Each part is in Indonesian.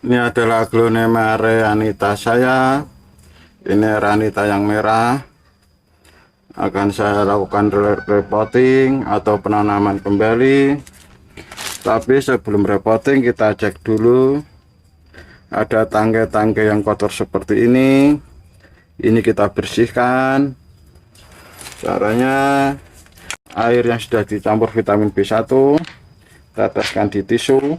Ini adalah Aglonema reanita saya. Ini reanita yang merah. Akan saya lakukan repotting atau penanaman kembali. Tapi sebelum repotting kita cek dulu. Ada tangkai-tangkai yang kotor seperti ini. Ini kita bersihkan. Caranya, air yang sudah dicampur vitamin B1 teteskan di tisu.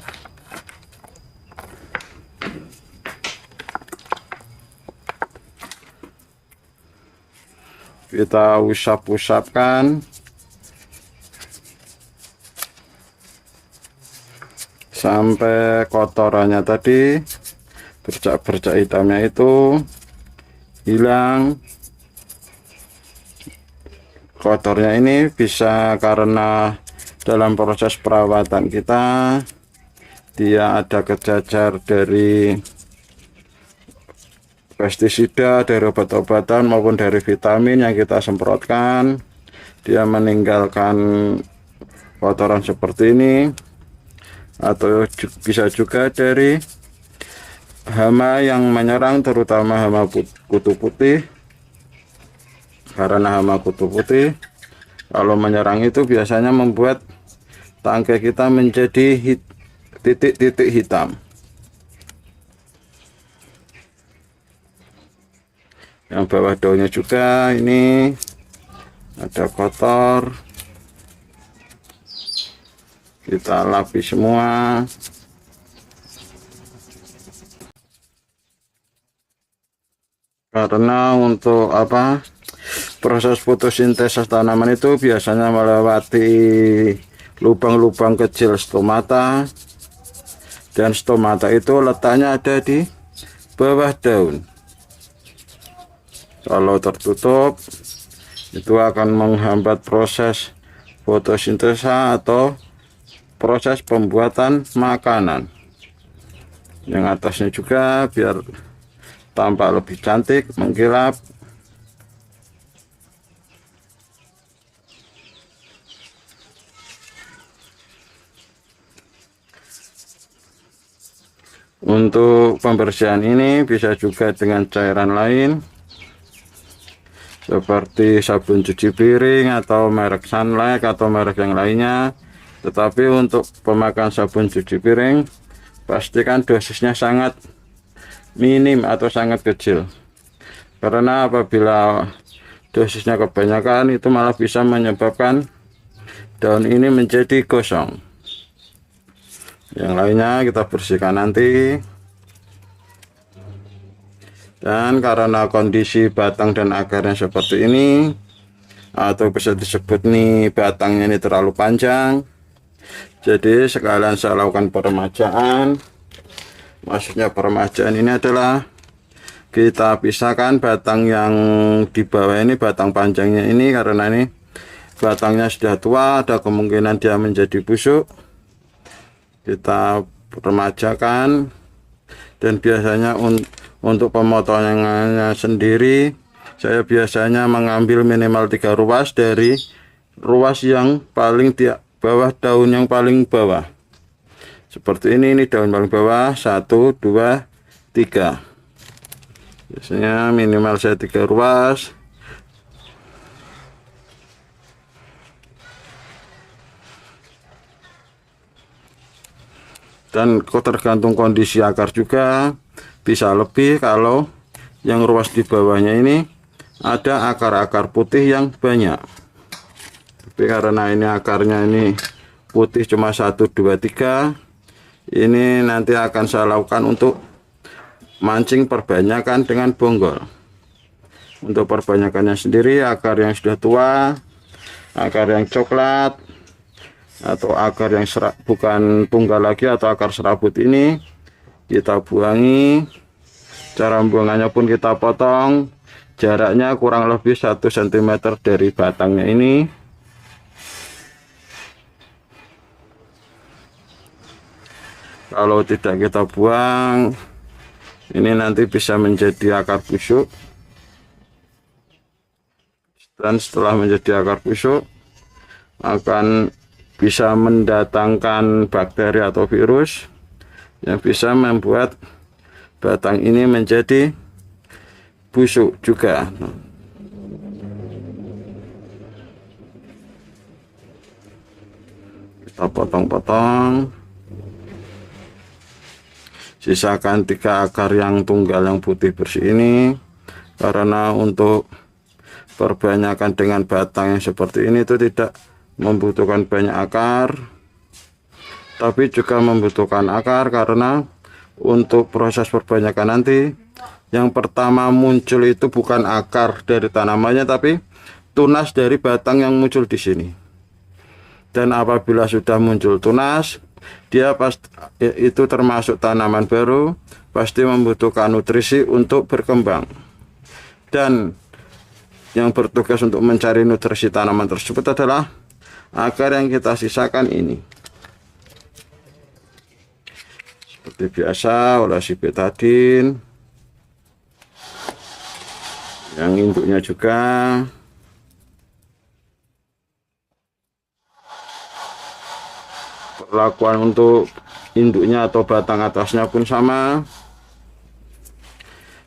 Kita usap-usapkan sampai kotorannya tadi, bercak-bercak hitamnya itu hilang. Kotornya ini bisa karena dalam proses perawatan kita dia ada kejajar dari pestisida, dari obat-obatan maupun dari vitamin yang kita semprotkan. Dia meninggalkan kotoran seperti ini, atau bisa juga dari hama yang menyerang, terutama hama kutu putih. Karena hama kutu putih kalau menyerang itu biasanya membuat tangkai kita menjadi titik-titik hitam. Yang bawah daunnya juga ini ada kotor. Kita lapis semua. Karena untuk proses fotosintesis tanaman itu biasanya melewati lubang-lubang kecil stomata, dan stomata itu letaknya ada di bawah daun. Kalau tertutup itu akan menghambat proses fotosintesa atau proses pembuatan makanan. Yang atasnya juga biar tampak lebih cantik, mengkilap. Untuk pembersihan ini bisa juga dengan cairan lain seperti sabun cuci piring atau merek Sunlight atau merek yang lainnya. Tetapi untuk pemakaian sabun cuci piring, pastikan dosisnya sangat minim atau sangat kecil. Karena apabila dosisnya kebanyakan itu malah bisa menyebabkan daun ini menjadi gosong. Yang lainnya kita bersihkan nanti. Dan karena kondisi batang dan akarnya seperti ini, atau bisa disebut nih batangnya ini terlalu panjang, jadi sekalian saya lakukan peremajaan. Maksudnya peremajaan ini adalah kita pisahkan batang yang di bawah ini, batang panjangnya ini, karena ini batangnya sudah tua, ada kemungkinan dia menjadi busuk. Kita remajakan. Dan biasanya untuk pemotongannya sendiri, saya biasanya mengambil minimal 3 ruas dari ruas yang paling di bawah, daun yang paling bawah. Seperti ini daun paling bawah, 1, 2, 3. Biasanya minimal saya 3 ruas. Dan tergantung kondisi akar juga, bisa lebih kalau yang ruas di bawahnya ini ada akar-akar putih yang banyak. Tapi karena ini akarnya ini putih cuma 1, 2, 3, ini nanti akan saya lakukan untuk mancing perbanyakan dengan bonggol. Untuk perbanyakannya sendiri, akar yang sudah tua, akar yang coklat, atau akar yang bukan tunggal lagi atau akar serabut ini kita buangi. Cara buangannya pun kita potong, jaraknya kurang lebih 1 cm dari batangnya ini. Kalau tidak kita buang, ini nanti bisa menjadi akar busuk. Dan setelah menjadi akar busuk, akan bisa mendatangkan bakteri atau virus yang bisa membuat batang ini menjadi busuk juga. Kita potong-potong, sisakan 3 akar yang tunggal yang putih bersih ini, karena untuk perbanyakan dengan batang yang seperti ini itu tidak membutuhkan banyak akar, tapi juga membutuhkan akar karena untuk proses perbanyakan nanti yang pertama muncul itu bukan akar dari tanamannya, tapi tunas dari batang yang muncul di sini. Dan apabila sudah muncul tunas, dia itu termasuk tanaman baru, pasti membutuhkan nutrisi untuk berkembang. Dan yang bertugas untuk mencari nutrisi tanaman tersebut adalah akar yang kita sisakan ini. Seperti biasa, olesi betadin, yang induknya juga. Perlakuan untuk induknya atau batang atasnya pun sama.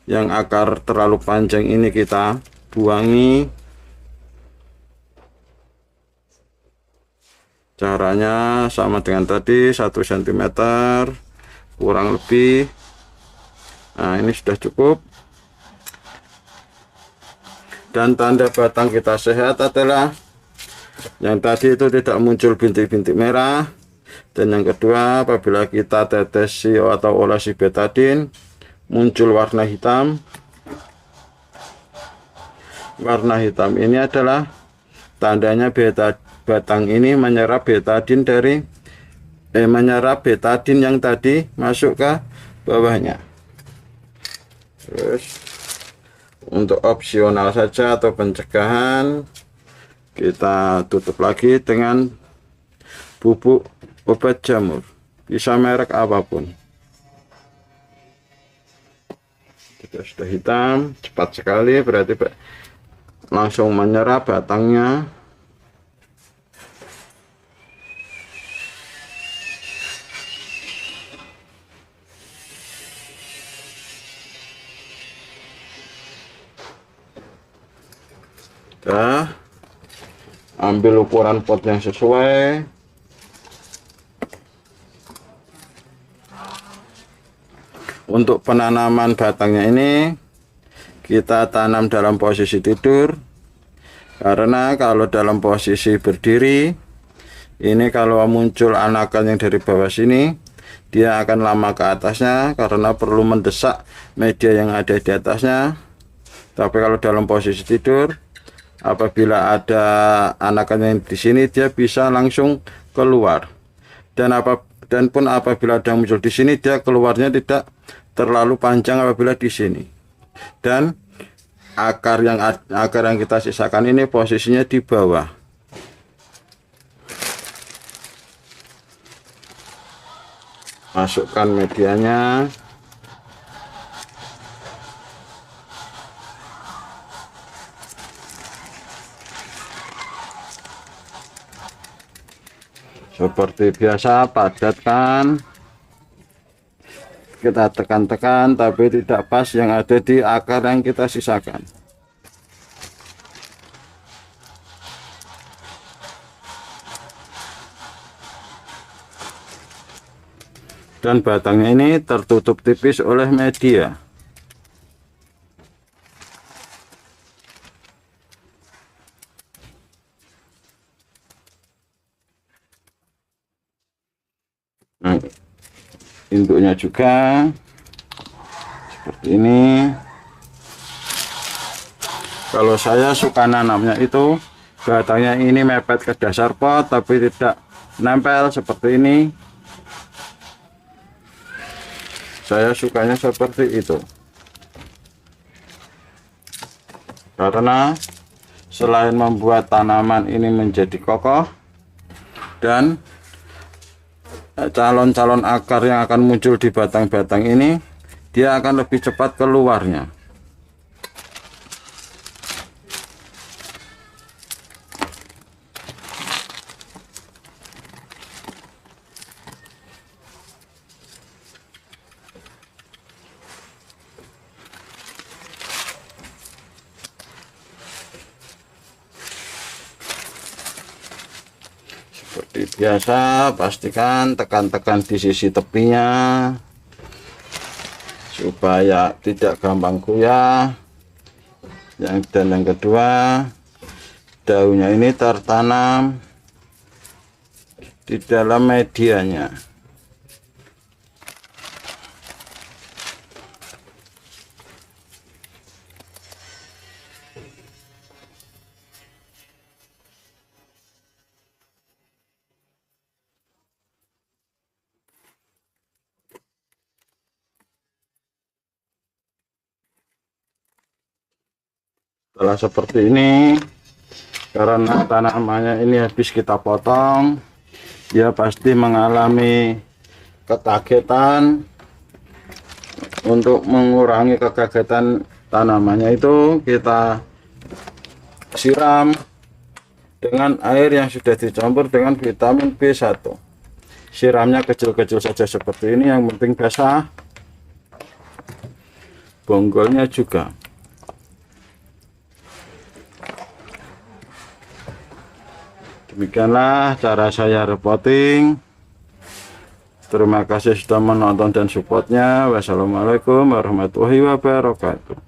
Yang akar terlalu panjang ini kita buangi. Caranya sama dengan tadi, 1 cm kurang lebih. Nah, ini sudah cukup. Dan tanda batang kita sehat adalah yang tadi itu tidak muncul bintik-bintik merah. Dan yang kedua, apabila kita tetesi atau olesi betadin muncul warna hitam. Warna hitam ini adalah tandanya batang ini menyerap betadin yang tadi masuk ke bawahnya. Terus untuk opsional saja atau pencegahan, kita tutup lagi dengan bubuk obat jamur, bisa merek apapun. Jika sudah hitam, cepat sekali, berarti langsung menyerap batangnya. Kita ambil ukuran pot yang sesuai. Untuk penanaman batangnya ini kita tanam dalam posisi tidur, karena kalau dalam posisi berdiri ini kalau muncul anakan yang dari bawah sini, dia akan lama ke atasnya karena perlu mendesak media yang ada di atasnya. Tapi kalau dalam posisi tidur, apabila ada anakan yang di sini, dia bisa langsung keluar. Dan pun apabila ada muncul di sini, dia keluarnya tidak terlalu panjang apabila di sini. Dan akar yang kita sisakan ini posisinya di bawah. Masukkan medianya. Seperti biasa, padatkan. Kita tekan-tekan, tapi tidak pas yang ada di akar yang kita sisakan. Dan batangnya ini tertutup tipis oleh media. Nah, induknya juga seperti ini. Kalau saya suka nanamnya itu batangnya ini mepet ke dasar pot, tapi tidak nempel seperti ini. Saya sukanya seperti itu, karena selain membuat tanaman ini menjadi kokoh, dan calon-calon akar yang akan muncul di batang-batang ini, dia akan lebih cepat keluarnya. biasa pastikan tekan-tekan di sisi tepinya supaya tidak gampang goyah. Dan yang kedua, daunnya ini tertanam di dalam medianya. Setelah seperti ini, karena tanamannya ini habis kita potong, dia pasti mengalami kekagetan. Untuk mengurangi kekagetan tanamannya itu, kita siram dengan air yang sudah dicampur dengan vitamin B1. Siramnya kecil-kecil saja seperti ini, yang penting basah. Bonggolnya juga. Demikianlah cara saya repotting. Terima kasih sudah menonton dan supportnya. Wassalamualaikum warahmatullahi wabarakatuh.